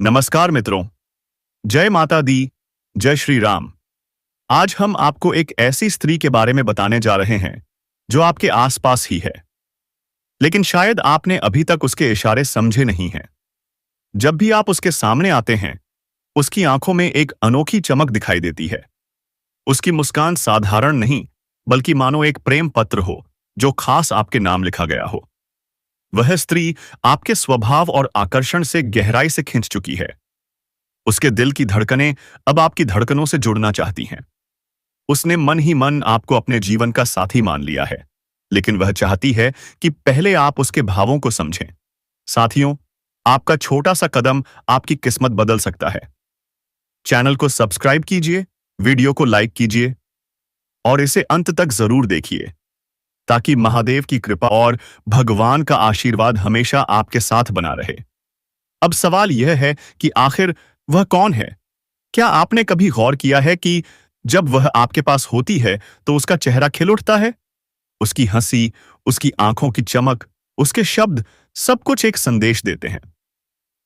नमस्कार मित्रों। जय माता दी, जय श्री राम। आज हम आपको एक ऐसी स्त्री के बारे में बताने जा रहे हैं जो आपके आसपास ही है, लेकिन शायद आपने अभी तक उसके इशारे समझे नहीं हैं। जब भी आप उसके सामने आते हैं, उसकी आंखों में एक अनोखी चमक दिखाई देती है। उसकी मुस्कान साधारण नहीं, बल्कि मानो एक प्रेम पत्र हो जो खास आपके नाम लिखा गया हो। वह स्त्री आपके स्वभाव और आकर्षण से गहराई से खिंच चुकी है। उसके दिल की धड़कनें अब आपकी धड़कनों से जुड़ना चाहती हैं। उसने मन ही मन आपको अपने जीवन का साथी मान लिया है, लेकिन वह चाहती है कि पहले आप उसके भावों को समझें। साथियों, आपका छोटा सा कदम आपकी किस्मत बदल सकता है। चैनल को सब्सक्राइब कीजिए, वीडियो को लाइक कीजिए और इसे अंत तक जरूर देखिए, ताकि महादेव की कृपा और भगवान का आशीर्वाद हमेशा आपके साथ बना रहे। अब सवाल यह है कि आखिर वह कौन है? क्या आपने कभी गौर किया है कि जब वह आपके पास होती है तो उसका चेहरा खिल उठता है? उसकी हंसी, उसकी आंखों की चमक, उसके शब्द सब कुछ एक संदेश देते हैं।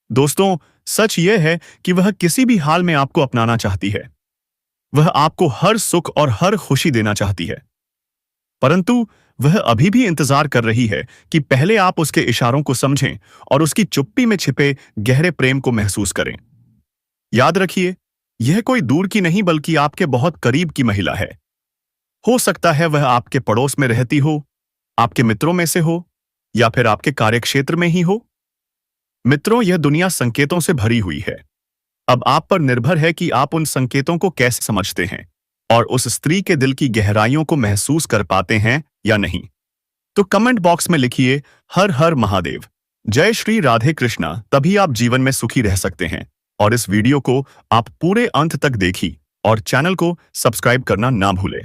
दोस्तों, सच यह है कि वह किसी भी हाल में आपको अपनाना चाहती है। वह आपको हर सुख और हर खुशी देना चाहती है, परंतु वह अभी भी इंतजार कर रही है कि पहले आप उसके इशारों को समझें और उसकी चुप्पी में छिपे गहरे प्रेम को महसूस करें। याद रखिए, यह कोई दूर की नहीं बल्कि आपके बहुत करीब की महिला है। हो सकता है वह आपके पड़ोस में रहती हो, आपके मित्रों में से हो, या फिर आपके कार्यक्षेत्र में ही हो। मित्रों, यह दुनिया संकेतों से भरी हुई है। अब आप पर निर्भर है कि आप उन संकेतों को कैसे समझते हैं और उस स्त्री के दिल की गहराइयों को महसूस कर पाते हैं या नहीं। तो कमेंट बॉक्स में लिखिए हर हर महादेव, जय श्री राधे कृष्णा, तभी आप जीवन में सुखी रह सकते हैं। और इस वीडियो को आप पूरे अंत तक देखिए और चैनल को सब्सक्राइब करना ना भूलें।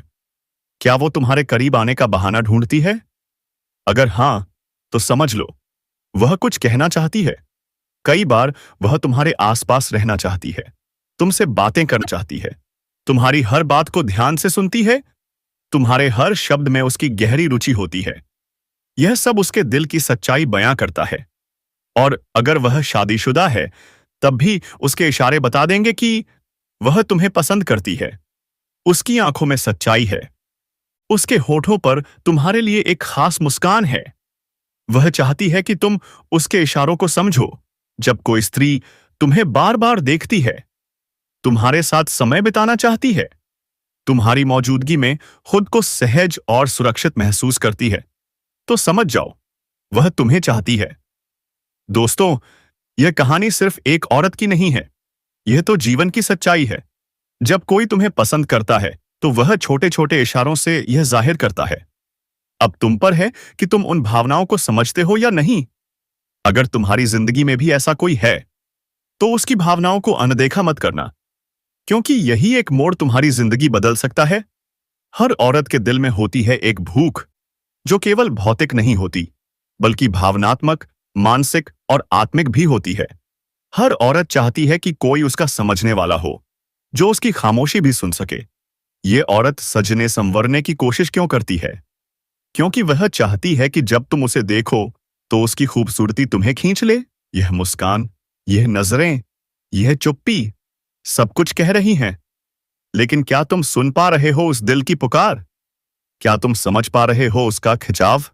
क्या वो तुम्हारे करीब आने का बहाना ढूंढती है? अगर हां, तो समझ लो वह कुछ कहना चाहती है। कई बार वह तुम्हारे आसपास रहना चाहती है, तुमसे बातें करना चाहती है, तुम्हारी हर बात को ध्यान से सुनती है, तुम्हारे हर शब्द में उसकी गहरी रुचि होती है। यह सब उसके दिल की सच्चाई बयां करता है। और अगर वह शादीशुदा है, तब भी उसके इशारे बता देंगे कि वह तुम्हें पसंद करती है। उसकी आंखों में सच्चाई है, उसके होठों पर तुम्हारे लिए एक खास मुस्कान है। वह चाहती है कि तुम उसके इशारों को समझो। जब कोई स्त्री तुम्हें बार बार देखती है, तुम्हारे साथ समय बिताना चाहती है, तुम्हारी मौजूदगी में खुद को सहज और सुरक्षित महसूस करती है, तो समझ जाओ वह तुम्हें चाहती है। दोस्तों, यह कहानी सिर्फ एक औरत की नहीं है, यह तो जीवन की सच्चाई है। जब कोई तुम्हें पसंद करता है, तो वह छोटे छोटे इशारों से यह जाहिर करता है। अब तुम पर है कि तुम उन भावनाओं को समझते हो या नहीं। अगर तुम्हारी जिंदगी में भी ऐसा कोई है, तो उसकी भावनाओं को अनदेखा मत करना, क्योंकि यही एक मोड़ तुम्हारी जिंदगी बदल सकता है। हर औरत के दिल में होती है एक भूख, जो केवल भौतिक नहीं होती, बल्कि भावनात्मक, मानसिक और आत्मिक भी होती है। हर औरत चाहती है कि कोई उसका समझने वाला हो, जो उसकी खामोशी भी सुन सके। ये औरत सजने संवरने की कोशिश क्यों करती है? क्योंकि वह चाहती है कि जब तुम उसे देखो, तो उसकी खूबसूरती तुम्हें खींच ले। यह मुस्कान, यह नजरें, यह चुप्पी, सब कुछ कह रही हैं। लेकिन क्या तुम सुन पा रहे हो उस दिल की पुकार? क्या तुम समझ पा रहे हो उसका खिंचाव?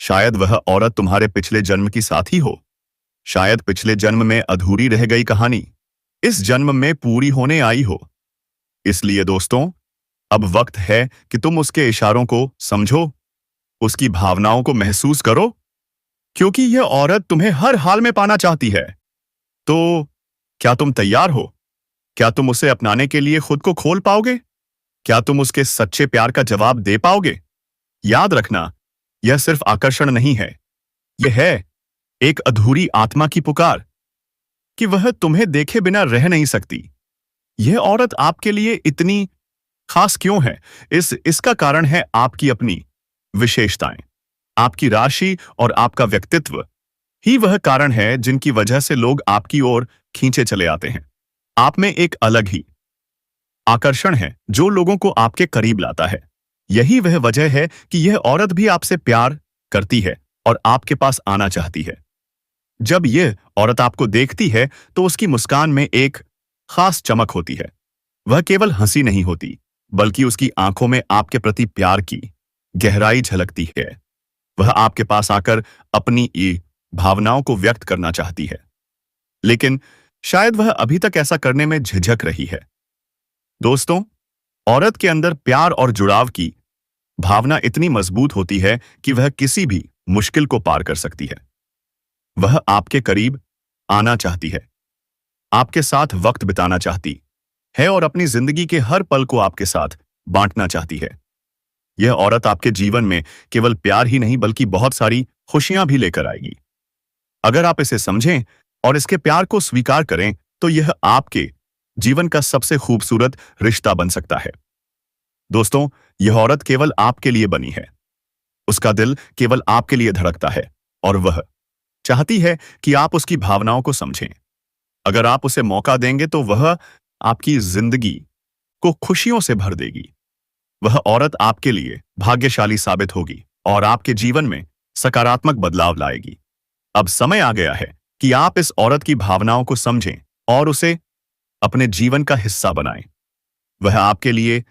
शायद वह औरत तुम्हारे पिछले जन्म की साथी हो। शायद पिछले जन्म में अधूरी रह गई कहानी इस जन्म में पूरी होने आई हो। इसलिए दोस्तों, अब वक्त है कि तुम उसके इशारों को समझो, उसकी भावनाओं को महसूस करो, क्योंकि यह औरत तुम्हें हर हाल में पाना चाहती है। तो क्या तुम तैयार हो? क्या तुम उसे अपनाने के लिए खुद को खोल पाओगे? क्या तुम उसके सच्चे प्यार का जवाब दे पाओगे? याद रखना, यह सिर्फ आकर्षण नहीं है, यह है एक अधूरी आत्मा की पुकार कि वह तुम्हें देखे बिना रह नहीं सकती। यह औरत आपके लिए इतनी खास क्यों है? इसका कारण है आपकी अपनी विशेषताएं, आपकी राशि और आपका व्यक्तित्व ही वह कारण है जिनकी वजह से लोग आपकी ओर खींचे चले आते हैं। आप में एक अलग ही आकर्षण है जो लोगों को आपके करीब लाता है। यही वह वजह है कि यह औरत भी आपसे प्यार करती है और आपके पास आना चाहती है। जब यह औरत आपको देखती है तो उसकी मुस्कान में एक खास चमक होती है। वह केवल हंसी नहीं होती, बल्कि उसकी आंखों में आपके प्रति प्यार की गहराई झलकती है। वह आपके पास आकर अपनी ये भावनाओं को व्यक्त करना चाहती है, लेकिन शायद वह अभी तक ऐसा करने में झिझक रही है। दोस्तों, औरत के अंदर प्यार और जुड़ाव की भावना इतनी मजबूत होती है कि वह किसी भी मुश्किल को पार कर सकती है। वह आपके करीब आना चाहती है, आपके साथ वक्त बिताना चाहती है और अपनी जिंदगी के हर पल को आपके साथ बांटना चाहती है। यह औरत आपके जीवन में केवल प्यार ही नहीं बल्कि बहुत सारी खुशियां भी लेकर आएगी। अगर आप इसे समझें और इसके प्यार को स्वीकार करें तो यह आपके जीवन का सबसे खूबसूरत रिश्ता बन सकता है। दोस्तों, यह औरत केवल आपके लिए बनी है। उसका दिल केवल आपके लिए धड़कता है और वह चाहती है कि आप उसकी भावनाओं को समझें। अगर आप उसे मौका देंगे तो वह आपकी जिंदगी को खुशियों से भर देगी। वह औरत आपके लिए भाग्यशाली साबित होगी और आपके जीवन में सकारात्मक बदलाव लाएगी। अब समय आ गया है कि आप इस औरत की भावनाओं को समझें और उसे अपने जीवन का हिस्सा बनाएं। वह आपके लिए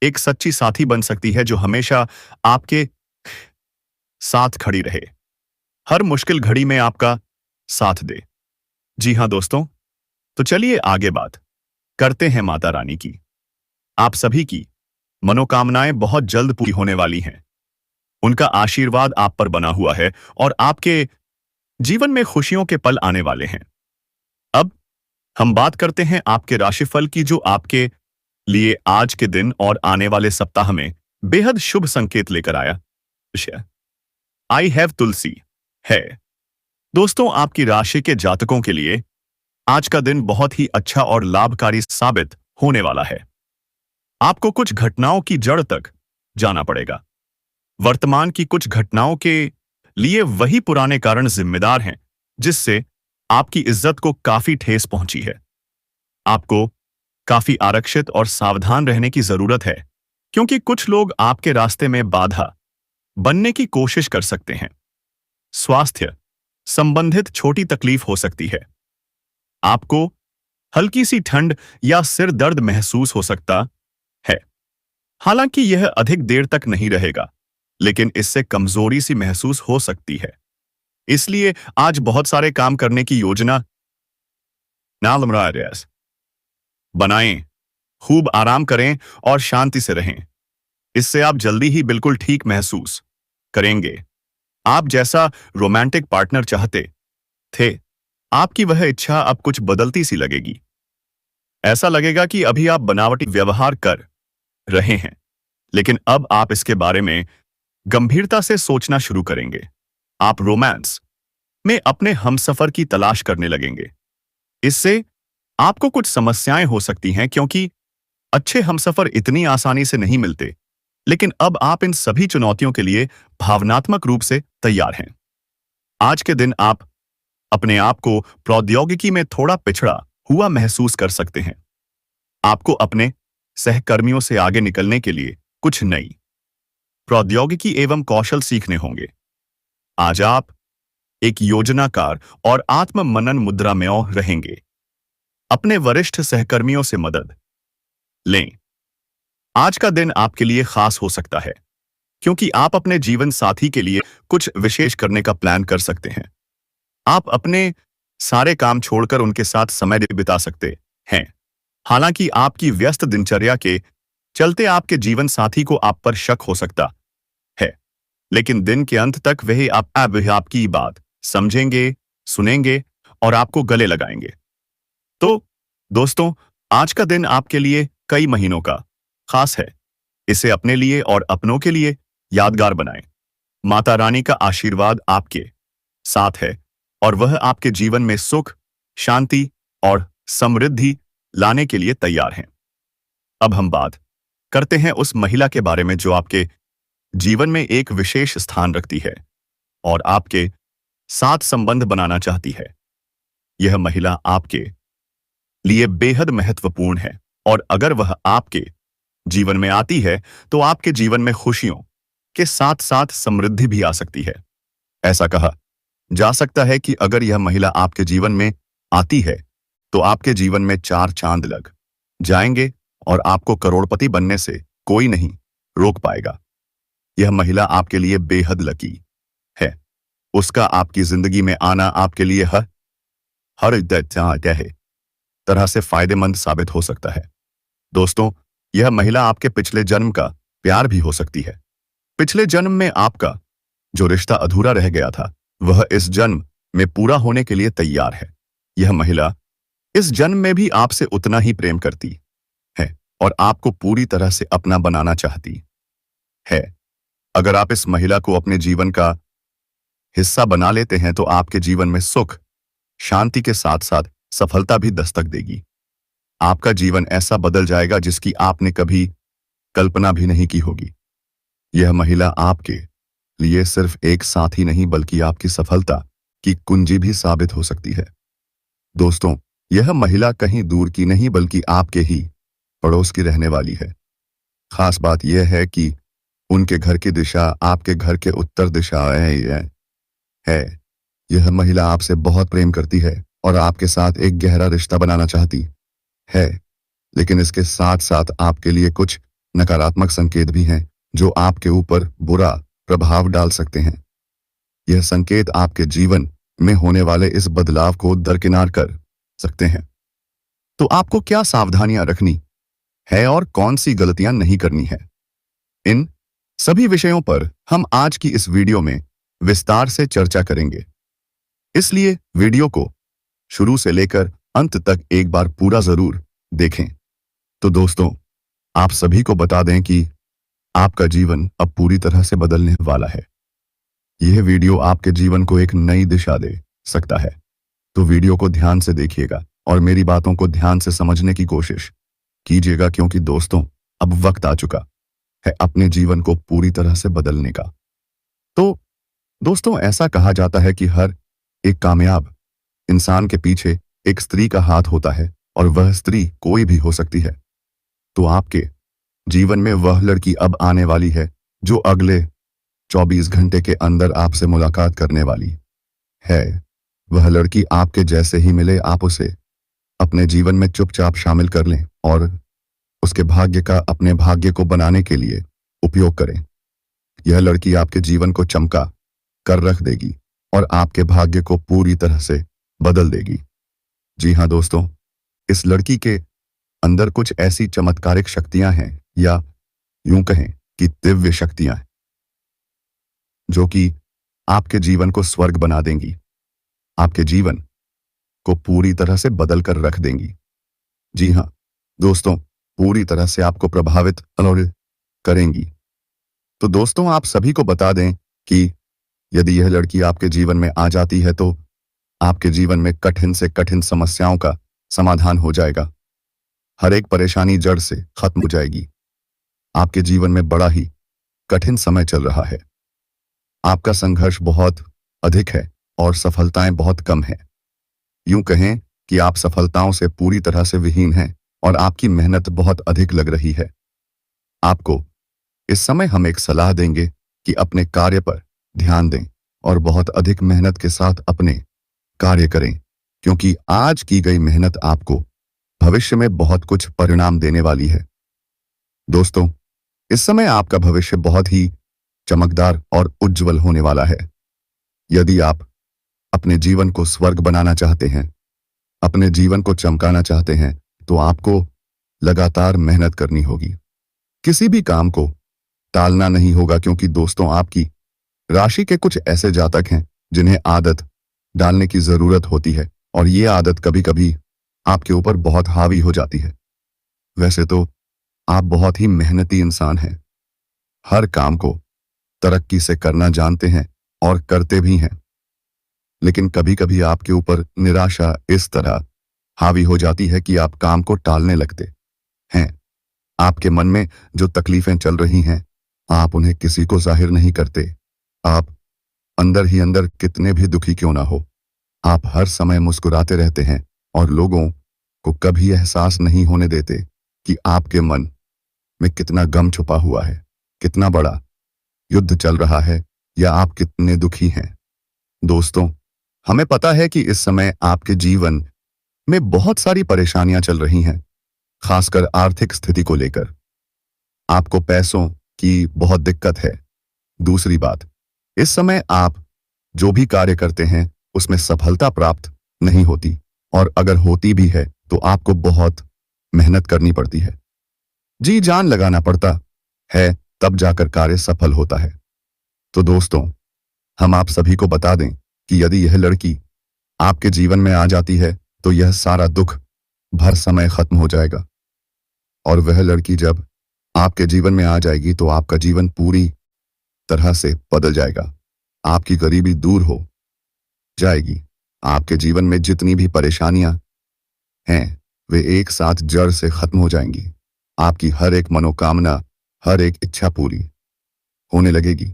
एक सच्ची साथी बन सकती है जो हमेशा आपके साथ खड़ी रहे, हर मुश्किल घड़ी में आपका साथ दे। जी हां दोस्तों, तो चलिए आगे बात करते हैं माता रानी की। आप सभी की मनोकामनाएं बहुत जल्द पूरी होने वाली हैं। उनका आशीर्वाद आप पर बना हुआ है और आपके जीवन में खुशियों के पल आने वाले हैं। अब हम बात करते हैं आपके राशिफल की, जो आपके लिए आज के दिन और आने वाले सप्ताह में बेहद शुभ संकेत लेकर आया। आई हैव तुलसी है। दोस्तों, आपकी राशि के जातकों के लिए आज का दिन बहुत ही अच्छा और लाभकारी साबित होने वाला है। आपको कुछ घटनाओं की जड़ तक जाना पड़ेगा। वर्तमान की कुछ घटनाओं के लिए वही पुराने कारण जिम्मेदार हैं जिससे आपकी इज्जत को काफी ठेस पहुंची है। आपको काफी आरक्षित और सावधान रहने की जरूरत है, क्योंकि कुछ लोग आपके रास्ते में बाधा बनने की कोशिश कर सकते हैं। स्वास्थ्य संबंधित छोटी तकलीफ हो सकती है। आपको हल्की सी ठंड या सिर दर्द महसूस हो सकता है। हालांकि यह अधिक देर तक नहीं रहेगा, लेकिन इससे कमजोरी सी महसूस हो सकती है। इसलिए आज बहुत सारे काम करने की योजना बनाएं, खूब आराम करें और शांति से रहें। इससे आप जल्दी ही बिल्कुल ठीक महसूस करेंगे। आप जैसा रोमांटिक पार्टनर चाहते थे, आपकी वह इच्छा अब कुछ बदलती सी लगेगी। ऐसा लगेगा कि अभी आप बनावटी व्यवहार कर रहे हैं, लेकिन अब आप इसके बारे में गंभीरता से सोचना शुरू करेंगे। आप रोमांस में अपने हमसफर की तलाश करने लगेंगे। इससे आपको कुछ समस्याएं हो सकती हैं, क्योंकि अच्छे हमसफर इतनी आसानी से नहीं मिलते, लेकिन अब आप इन सभी चुनौतियों के लिए भावनात्मक रूप से तैयार हैं। आज के दिन आप अपने आप को प्रौद्योगिकी में थोड़ा पिछड़ा हुआ महसूस कर सकते हैं। आपको अपने सहकर्मियों से आगे निकलने के लिए कुछ नई प्रौद्योगिकी एवं कौशल सीखने होंगे। आज आप एक योजनाकार और आत्म मनन मुद्रा में रहेंगे। अपने वरिष्ठ सहकर्मियों से मदद लें। आज का दिन आपके लिए खास हो सकता है, क्योंकि आप अपने जीवन साथी के लिए कुछ विशेष करने का प्लान कर सकते हैं। आप अपने सारे काम छोड़कर उनके साथ समय बिता सकते हैं। हालांकि आपकी व्यस्त दिनचर्या के चलते आपके जीवन साथी को आप पर शक हो सकता है, लेकिन दिन के अंत तक वह आपकी बात समझेंगे, सुनेंगे और आपको गले लगाएंगे। तो दोस्तों, आज का दिन आपके लिए कई महीनों का खास है। इसे अपने लिए और अपनों के लिए यादगार बनाएं। माता रानी का आशीर्वाद आपके साथ है और वह आपके जीवन में सुख, शांति और समृद्धि लाने के लिए तैयार हैं। अब हम बात करते हैं उस महिला के बारे में जो आपके जीवन में एक विशेष स्थान रखती है और आपके साथ संबंध बनाना चाहती है। यह महिला आपके लिए बेहद महत्वपूर्ण है और अगर वह आपके जीवन में आती है तो आपके जीवन में खुशियों के साथ साथ समृद्धि भी आ सकती है। ऐसा कहा जा सकता है कि अगर यह महिला आपके जीवन में आती है तो आपके जीवन में 4 चांद लग जाएंगे और आपको करोड़पति बनने से कोई नहीं रोक पाएगा। यह महिला आपके लिए बेहद लकी है। उसका आपकी जिंदगी में आना आपके लिए हर तरह से फायदेमंद साबित हो सकता है। दोस्तों, यह महिला आपके पिछले जन्म का प्यार भी हो सकती है। पिछले जन्म में आपका जो रिश्ता अधूरा रह गया था वह इस जन्म में पूरा होने के लिए तैयार है। यह महिला इस जन्म में भी आपसे उतना ही प्रेम करती है और आपको पूरी तरह से अपना बनाना चाहती है। अगर आप इस महिला को अपने जीवन का हिस्सा बना लेते हैं तो आपके जीवन में सुख, शांति के साथ साथ सफलता भी दस्तक देगी। आपका जीवन ऐसा बदल जाएगा जिसकी आपने कभी कल्पना भी नहीं की होगी। यह महिला आपके लिए सिर्फ एक साथी नहीं बल्कि आपकी सफलता की कुंजी भी साबित हो सकती है। दोस्तों, यह महिला कहीं दूर की नहीं बल्कि आपके ही पड़ोस की रहने वाली है। खास बात यह है कि उनके घर की दिशा आपके घर के उत्तर दिशा है। यह महिला आपसे बहुत प्रेम करती है और आपके साथ एक गहरा रिश्ता बनाना चाहती है, लेकिन इसके साथ साथ आपके लिए कुछ नकारात्मक संकेत भी हैं जो आपके ऊपर बुरा प्रभाव डाल सकते हैं। यह संकेत आपके जीवन में होने वाले इस बदलाव को दरकिनार कर सकते हैं। तो आपको क्या सावधानियां रखनी है और कौन सी गलतियां नहीं करनी है, इन सभी विषयों पर हम आज की इस वीडियो में विस्तार से चर्चा करेंगे। इसलिए वीडियो को शुरू से लेकर अंत तक एक बार पूरा जरूर देखें। तो दोस्तों, आप सभी को बता दें कि आपका जीवन अब पूरी तरह से बदलने वाला है। यह वीडियो आपके जीवन को एक नई दिशा दे सकता है। तो वीडियो को ध्यान से देखिएगा और मेरी बातों को ध्यान से समझने की कोशिश कीजिएगा, क्योंकि दोस्तों अब वक्त आ चुका है अपने जीवन को पूरी तरह से बदलने का। तो दोस्तों, ऐसा कहा जाता है कि हर एक कामयाब इंसान के पीछे एक स्त्री का हाथ होता है और वह स्त्री कोई भी हो सकती है। तो आपके जीवन में वह लड़की अब आने वाली है जो अगले 24 घंटे के अंदर आपसे मुलाकात करने वाली है। वह लड़की आपके जैसे ही मिले आप उसे अपने जीवन में चुपचाप शामिल कर लें और उसके भाग्य का अपने भाग्य को बनाने के लिए उपयोग करें। यह लड़की आपके जीवन को चमका कर रख देगी और आपके भाग्य को पूरी तरह से बदल देगी। जी हाँ दोस्तों, इस लड़की के अंदर कुछ ऐसी चमत्कारिक शक्तियां हैं, या यूं कहें कि दिव्य शक्तियां हैं, जो कि आपके जीवन को स्वर्ग बना देंगी, आपके जीवन को पूरी तरह से बदल कर रख देंगी। जी हाँ दोस्तों, पूरी तरह से आपको प्रभावित करेंगी। तो दोस्तों, आप सभी को बता दें कि यदि यह लड़की आपके जीवन में आ जाती है तो आपके जीवन में कठिन से कठिन समस्याओं का समाधान हो जाएगा। हर एक परेशानी जड़ से खत्म हो जाएगी। आपके जीवन में बड़ा ही कठिन समय चल रहा है। आपका संघर्ष बहुत अधिक है और सफलताएं बहुत कम हैं। यूं कहें कि आप सफलताओं से पूरी तरह से विहीन हैं और आपकी मेहनत बहुत अधिक लग रही है। आपको इस समय हम एक सलाह देंगे कि अपने कार्य पर ध्यान दें और बहुत अधिक मेहनत के साथ अपने कार्य करें, क्योंकि आज की गई मेहनत आपको भविष्य में बहुत कुछ परिणाम देने वाली है। दोस्तों, इस समय आपका भविष्य बहुत ही चमकदार और उज्जवल होने वाला है। यदि आप अपने जीवन को स्वर्ग बनाना चाहते हैं, अपने जीवन को चमकाना चाहते हैं, तो आपको लगातार मेहनत करनी होगी। किसी भी काम को टालना नहीं होगा, क्योंकि दोस्तों आपकी राशि के कुछ ऐसे जातक हैं जिन्हें आदत डालने की जरूरत होती है और ये आदत कभी कभी आपके ऊपर बहुत हावी हो जाती है। वैसे तो आप बहुत ही मेहनती इंसान हैं, हर काम को तरक्की से करना जानते हैं और करते भी हैं, लेकिन कभी कभी आपके ऊपर निराशा इस तरह हावी हो जाती है कि आप काम को टालने लगते हैं। आपके मन में जो तकलीफें चल रही हैं, आप उन्हें किसी को जाहिर नहीं करते। आप अंदर ही अंदर कितने भी दुखी क्यों ना हो, आप हर समय मुस्कुराते रहते हैं और लोगों को कभी एहसास नहीं होने देते कि आपके मन में कितना गम छुपा हुआ है, कितना बड़ा युद्ध चल रहा है, या आप कितने दुखी हैं। दोस्तों, हमें पता है कि इस समय आपके जीवन में बहुत सारी परेशानियां चल रही हैं, खासकर आर्थिक स्थिति को लेकर। आपको पैसों की बहुत दिक्कत है। दूसरी बात, इस समय आप जो भी कार्य करते हैं उसमें सफलता प्राप्त नहीं होती, और अगर होती भी है तो आपको बहुत मेहनत करनी पड़ती है, जी जान लगाना पड़ता है, तब जाकर कार्य सफल होता है। तो दोस्तों, हम आप सभी को बता दें कि यदि यह लड़की आपके जीवन में आ जाती है तो यह सारा दुख भर समय खत्म हो जाएगा, और वह लड़की जब आपके जीवन में आ जाएगी तो आपका जीवन पूरी तरह से बदल जाएगा। आपकी गरीबी दूर हो जाएगी। आपके जीवन में जितनी भी परेशानियां हैं वे एक साथ जड़ से खत्म हो जाएंगी। आपकी हर एक मनोकामना, हर एक इच्छा पूरी होने लगेगी।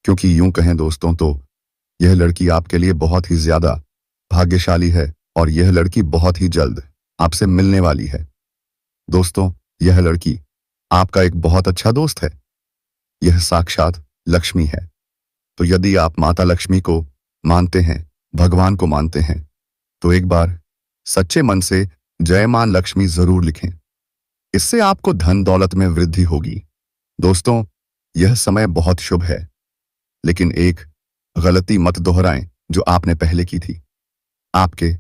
क्योंकि यूं कहें दोस्तों तो यह लड़की आपके लिए बहुत ही ज्यादा भाग्यशाली है, और यह लड़की बहुत ही जल्द आपसे मिलने वाली है। दोस्तों, यह लड़की आपका एक बहुत अच्छा दोस्त है। यह साक्षात लक्ष्मी है। तो यदि आप माता लक्ष्मी को मानते हैं, भगवान को मानते हैं, तो एक बार सच्चे मन से जय मां लक्ष्मी जरूर लिखें। इससे आपको धन दौलत में वृद्धि होगी। दोस्तों, यह समय बहुत शुभ है, लेकिन एक गलती मत दोहराएं जो आपने पहले की थी। आपके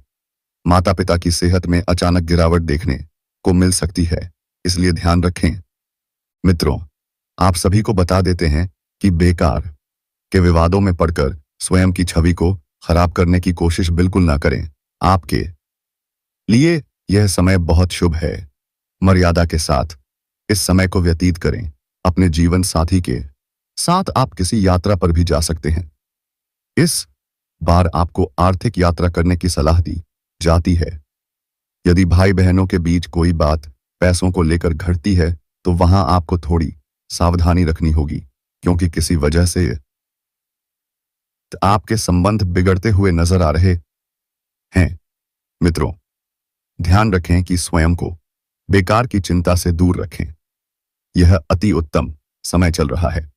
माता पिता की सेहत में अचानक गिरावट देखने को मिल सकती है, इसलिए ध्यान रखें। मित्रों, आप सभी को बता देते हैं कि बेकार के विवादों में पड़कर स्वयं की छवि को खराब करने की कोशिश बिल्कुल ना करें। आपके लिए यह समय बहुत शुभ है। मर्यादा के साथ इस समय को व्यतीत करें। अपने जीवन साथी के साथ आप किसी यात्रा पर भी जा सकते हैं। इस बार आपको आर्थिक यात्रा करने की सलाह दी जाती है। यदि भाई बहनों के बीच कोई बात पैसों को लेकर घटती है तो वहां आपको थोड़ी सावधानी रखनी होगी, क्योंकि किसी वजह से आपके संबंध बिगड़ते हुए नजर आ रहे हैं। मित्रों, ध्यान रखें कि स्वयं को बेकार की चिंता से दूर रखें। यह अति उत्तम समय चल रहा है।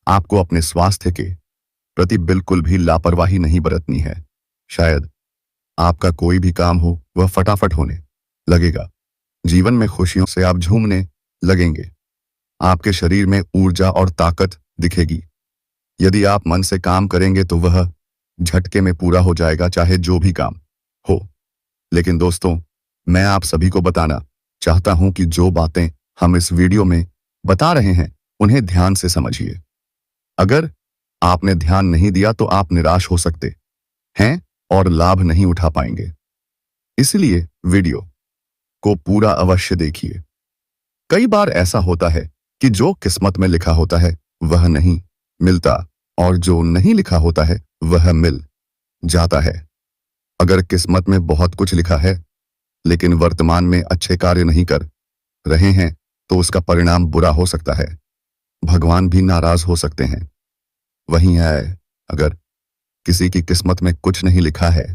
आपको अपने स्वास्थ्य के प्रति बिल्कुल भी लापरवाही नहीं बरतनी है। शायद आपका कोई भी काम हो वह फटाफट होने लगेगा। जीवन में खुशियों से आप झूमने लगेंगे। आपके शरीर में ऊर्जा और ताकत दिखेगी। यदि आप मन से काम करेंगे तो वह झटके में पूरा हो जाएगा, चाहे जो भी काम हो। लेकिन दोस्तों, मैं आप सभी को बताना चाहता हूं कि जो बातें हम इस वीडियो में बता रहे हैं उन्हें ध्यान से समझिए। अगर आपने ध्यान नहीं दिया तो आप निराश हो सकते हैं और लाभ नहीं उठा पाएंगे। इसलिए वीडियो को पूरा अवश्य देखिए। कई बार ऐसा होता है कि जो किस्मत में लिखा होता है वह नहीं मिलता, और जो नहीं लिखा होता है वह मिल जाता है। अगर किस्मत में बहुत कुछ लिखा है लेकिन वर्तमान में अच्छे कार्य नहीं कर रहे हैं तो उसका परिणाम बुरा हो सकता है। भगवान भी नाराज हो सकते हैं। वहीं है, अगर किसी की किस्मत में कुछ नहीं लिखा है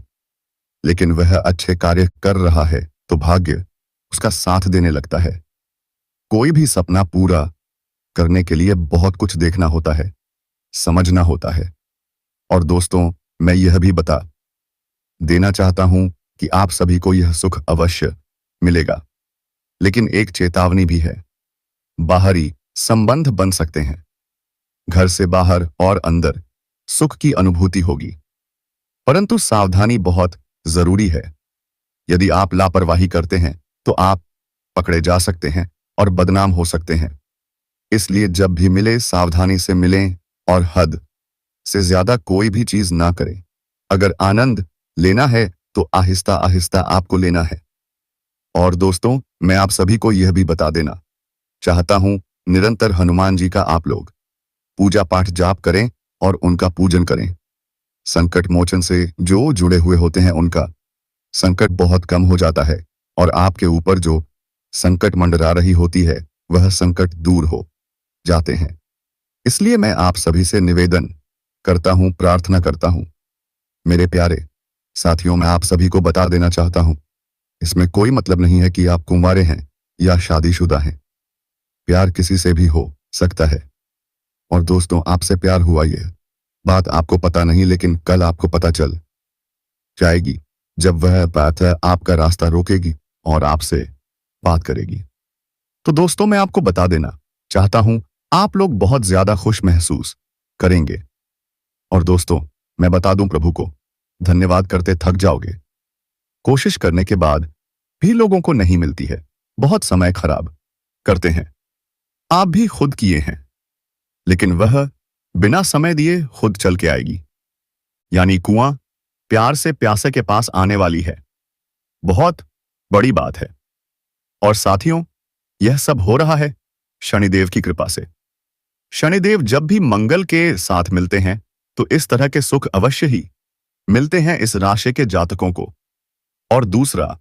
लेकिन वह अच्छे कार्य कर रहा है तो भाग्य उसका साथ देने लगता है। कोई भी सपना पूरा करने के लिए बहुत कुछ देखना होता है, समझना होता है। और दोस्तों, मैं यह भी बता देना चाहता हूं कि आप सभी को यह सुख अवश्य मिलेगा, लेकिन एक चेतावनी भी है। बाहरी संबंध बन सकते हैं। घर से बाहर और अंदर सुख की अनुभूति होगी, परंतु सावधानी बहुत जरूरी है। यदि आप लापरवाही करते हैं तो आप पकड़े जा सकते हैं और बदनाम हो सकते हैं। इसलिए जब भी मिले सावधानी से मिलें और हद से ज्यादा कोई भी चीज ना करें। अगर आनंद लेना है तो आहिस्ता आहिस्ता आपको लेना है। और दोस्तों, मैं आप सभी को यह भी बता देना चाहता हूं, निरंतर हनुमान जी का आप लोग पूजा पाठ जाप करें और उनका पूजन करें। संकट मोचन से जो जुड़े हुए होते हैं उनका संकट बहुत कम हो जाता है, और आपके ऊपर जो संकट मंडरा रही होती है वह संकट दूर हो जाते हैं। इसलिए मैं आप सभी से निवेदन करता हूं, प्रार्थना करता हूं। मेरे प्यारे साथियों, मैं आप सभी को बता देना चाहता हूं, इसमें कोई मतलब नहीं है कि आप कुंवारे हैं या शादीशुदा हैं। प्यार किसी से भी हो सकता है। और दोस्तों, आपसे प्यार हुआ यह बात आपको पता नहीं, लेकिन कल आपको पता चल जाएगी जब वह बात आपका रास्ता रोकेगी और आपसे बात करेगी। तो दोस्तों, मैं आपको बता देना चाहता हूं, आप लोग बहुत ज्यादा खुश महसूस करेंगे। और दोस्तों, मैं बता दूं, प्रभु को धन्यवाद करते थक जाओगे। कोशिश करने के बाद भी लोगों को नहीं मिलती है, बहुत समय खराब करते हैं, आप भी खुद किए हैं, लेकिन वह बिना समय दिए खुद चल के आएगी। यानी कुआं प्यार से प्यासे के पास आने वाली है। बहुत बड़ी बात है। और साथियों, यह सब हो रहा है शनिदेव की कृपा से। शनिदेव जब भी मंगल के साथ मिलते हैं तो इस तरह के सुख अवश्य ही मिलते हैं इस राशि के जातकों को। और दूसरा,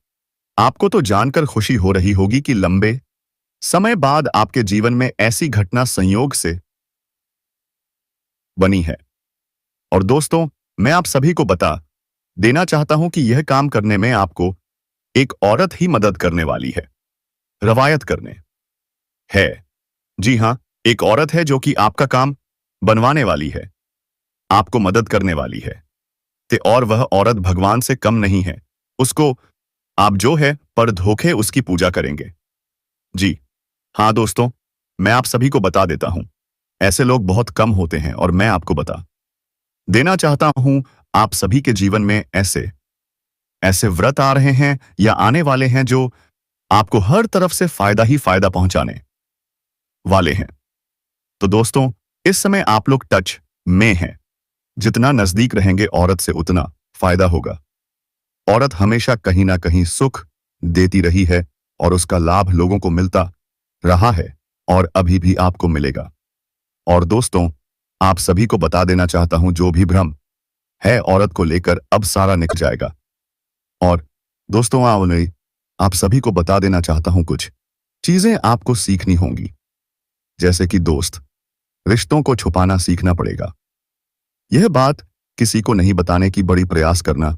आपको तो जानकर खुशी हो रही होगी कि लंबे समय बाद आपके जीवन में ऐसी घटना संयोग से बनी है। और दोस्तों, मैं आप सभी को बता देना चाहता हूं कि यह काम करने में आपको एक औरत ही मदद करने वाली है। रवायत करने है। जी हां, एक औरत है जो कि आपका काम बनवाने वाली है, आपको मदद करने वाली है। और वह औरत भगवान से कम नहीं है। उसको आप जो है पर धोखे उसकी पूजा करेंगे। जी हां दोस्तों, मैं आप सभी को बता देता हूं, ऐसे लोग बहुत कम होते हैं और मैं आपको बता देना चाहता हूं, आप सभी के जीवन में ऐसे व्रत आ रहे हैं या आने वाले हैं जो आपको हर तरफ से फायदा ही फायदा पहुंचाने वाले हैं। तो दोस्तों, इस समय आप लोग टच में हैं। जितना नजदीक रहेंगे औरत से उतना फायदा होगा। औरत हमेशा कहीं ना कहीं सुख देती रही है और उसका लाभ लोगों को मिलता रहा है और अभी भी आपको मिलेगा। और दोस्तों, आप सभी को बता देना चाहता हूं, जो भी भ्रम है औरत को लेकर अब सारा निकल जाएगा। और दोस्तों, आप सभी को बता देना चाहता हूं, कुछ चीजें आपको सीखनी होंगी। जैसे कि दोस्त, रिश्तों को छुपाना सीखना पड़ेगा। यह बात किसी को नहीं बताने की बड़ी प्रयास करना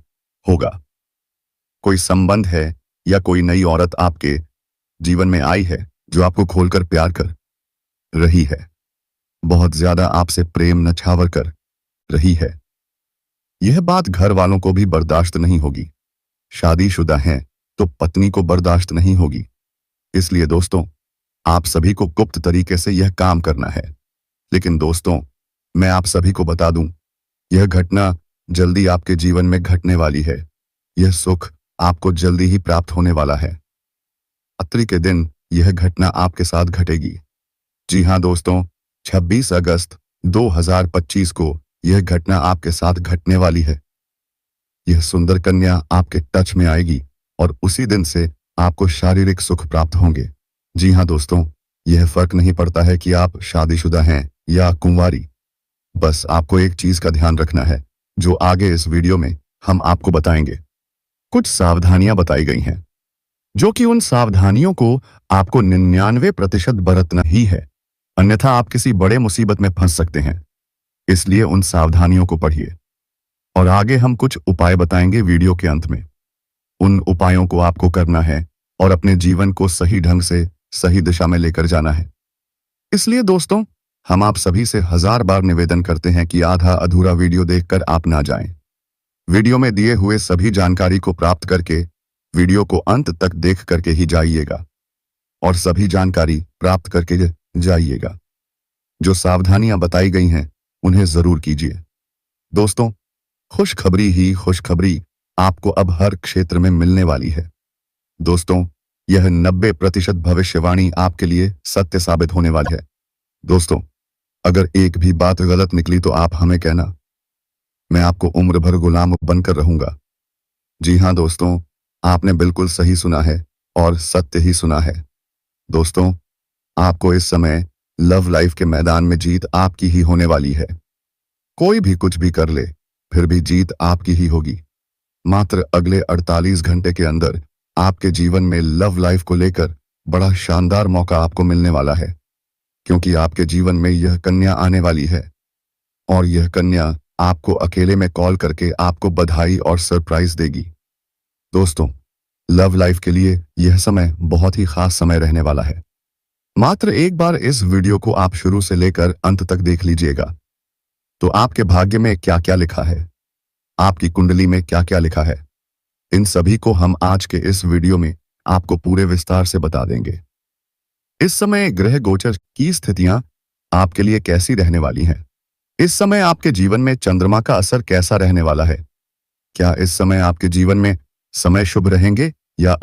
होगा। कोई संबंध है या कोई नई औरत आपके जीवन में आई है जो आपको खोलकर प्यार कर रही है, बहुत ज्यादा आपसे प्रेम नछावर कर रही है। यह बात घर वालों को भी बर्दाश्त नहीं होगी। शादीशुदा हैं तो पत्नी को बर्दाश्त नहीं होगी। इसलिए दोस्तों, आप सभी को गुप्त तरीके से यह काम करना है। लेकिन दोस्तों, मैं आप सभी को बता दूं, यह घटना जल्दी आपके जीवन में घटने वाली है। यह सुख आपको जल्दी ही प्राप्त होने वाला है। अत्री के दिन यह घटना आपके साथ घटेगी। जी हां दोस्तों, 26 अगस्त 2025 को यह घटना आपके साथ घटने वाली है। यह सुंदर कन्या आपके टच में आएगी और उसी दिन से आपको शारीरिक सुख प्राप्त होंगे। जी हां दोस्तों, यह फर्क नहीं पड़ता है कि आप शादीशुदा हैं या कुंवारी। बस आपको एक चीज का ध्यान रखना है, जो आगे इस वीडियो में हम आपको बताएंगे। कुछ सावधानियां बताई गई हैं, जो कि उन सावधानियों को आपको 99% बरतना ही है, अन्यथा आप किसी बड़े मुसीबत में फंस सकते हैं। इसलिए उन सावधानियों को पढ़िए और आगे हम कुछ उपाय बताएंगे वीडियो के अंत में। उन उपायों को आपको करना है और अपने जीवन को सही ढंग से सही दिशा में लेकर जाना है। इसलिए दोस्तों, हम आप सभी से 1000 बार निवेदन करते हैं कि आधा अधूरा वीडियो देखकर आप ना जाएं। वीडियो में दिए हुए सभी जानकारी को प्राप्त करके वीडियो को अंत तक देख करके ही जाइएगा और सभी जानकारी प्राप्त करके जाइएगा। जो सावधानियां बताई गई हैं उन्हें जरूर कीजिए। दोस्तों, खुशखबरी ही खुशखबरी आपको अब हर क्षेत्र में मिलने वाली है। दोस्तों, यह 90% भविष्यवाणी आपके लिए सत्य साबित होने वाली है। दोस्तों, अगर एक भी बात गलत निकली तो आप हमें कहना, मैं आपको उम्र भर गुलाम बनकर रहूंगा। जी हां दोस्तों, आपने बिल्कुल सही सुना है और सत्य ही सुना है। दोस्तों, आपको इस समय लव लाइफ के मैदान में जीत आपकी ही होने वाली है। कोई भी कुछ भी कर ले, फिर भी जीत आपकी ही होगी। मात्र अगले 48 घंटे के अंदर आपके जीवन में लव लाइफ को लेकर बड़ा शानदार मौका आपको मिलने वाला है, क्योंकि आपके जीवन में यह कन्या आने वाली है और यह कन्या आपको अकेले में कॉल करके आपको बधाई और सरप्राइज देगी। दोस्तों, लव लाइफ के लिए यह समय बहुत ही खास समय रहने वाला है। मात्र एक बार इस वीडियो को आप शुरू से लेकर अंत तक देख लीजिएगा, तो आपके भाग्य में क्या क्या लिखा है आपकी कुंडली में क्या क्या लिखा है, इन सभी को हम आज के इस वीडियो में आपको पूरे विस्तार से बता देंगे। इस समय ग्रह गोचर की स्थितियां आपके लिए कैसी रहने वाली हैं? इस समय आपके जीवन में चंद्रमा का असर कैसा रहने वाला है? क्या इस समय आपके जीवन में समय शुभ रहेंगे या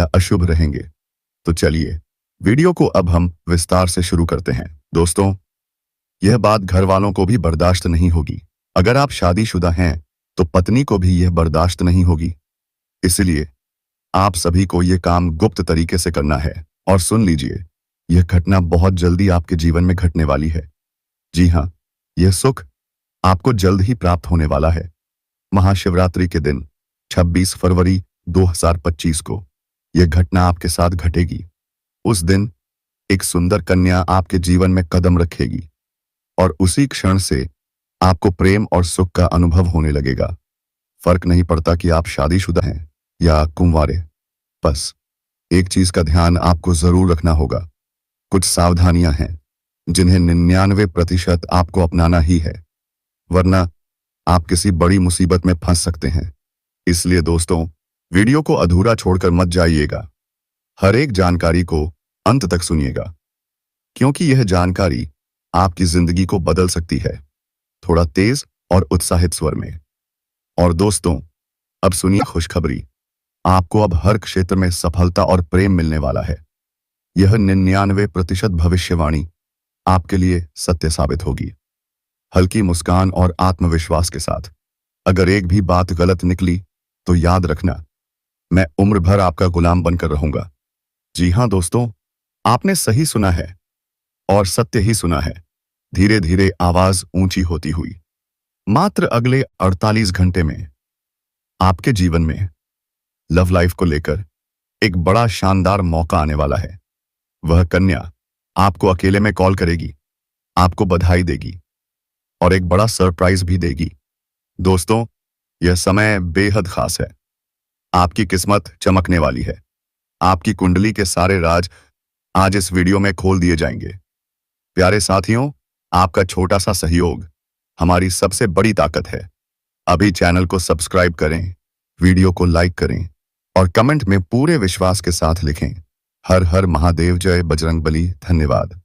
अशुभ रहेंगे? तो चलिए वीडियो को अब हम विस्तार से शुरू करते हैं। दोस्तों, यह बात घर वालों को भी बर्दाश्त नहीं होगी। अगर आप शादीशुदा हैं तो पत्नी को भी यह बर्दाश्त नहीं होगी। इसलिए आप सभी को यह काम गुप्त तरीके से करना है। और सुन लीजिए, यह घटना बहुत जल्दी आपके जीवन में घटने वाली है। जी हाँ, यह सुख आपको जल्द ही प्राप्त होने वाला है। महाशिवरात्रि के दिन 26 फरवरी 2025 को यह घटना आपके साथ घटेगी। उस दिन एक सुंदर कन्या आपके जीवन में कदम रखेगी और उसी क्षण से आपको प्रेम और सुख का अनुभव होने लगेगा। फर्क नहीं पड़ता कि आप शादीशुदा हैं या कुंवारे। बस एक चीज का ध्यान आपको जरूर रखना होगा। कुछ सावधानियां हैं जिन्हें 99% आपको अपनाना ही है, वरना आप किसी बड़ी मुसीबत में फंस सकते हैं। इसलिए दोस्तों, वीडियो को अधूरा छोड़कर मत जाइएगा। हर एक जानकारी को अंत तक सुनिएगा, क्योंकि यह जानकारी आपकी जिंदगी को बदल सकती है। थोड़ा तेज और उत्साहित स्वर में। और दोस्तों, अब सुनिए खुशखबरी। आपको अब हर क्षेत्र में सफलता और प्रेम मिलने वाला है। यह 99% भविष्यवाणी आपके लिए सत्य साबित होगी। हल्की मुस्कान और आत्मविश्वास के साथ। अगर एक भी बात गलत निकली तो याद रखना, मैं उम्र भर आपका गुलाम बनकर रहूंगा। जी हाँ दोस्तों, आपने सही सुना है और सत्य ही सुना है। धीरे धीरे आवाज ऊंची होती हुई मात्र अगले 48 घंटे में आपके जीवन में लव लाइफ को लेकर एक बड़ा शानदार मौका आने वाला है। वह कन्या आपको अकेले में कॉल करेगी, आपको बधाई देगी और एक बड़ा सरप्राइज भी देगी। दोस्तों, यह समय बेहद खास है। आपकी किस्मत चमकने वाली है। आपकी कुंडली के सारे राज आज इस वीडियो में खोल दिए जाएंगे। प्यारे साथियों, आपका छोटा सा सहयोग हमारी सबसे बड़ी ताकत है। अभी चैनल को सब्सक्राइब करें, वीडियो को लाइक करें और कमेंट में पूरे विश्वास के साथ लिखें, हर हर महादेव, जय बजरंगबली। धन्यवाद।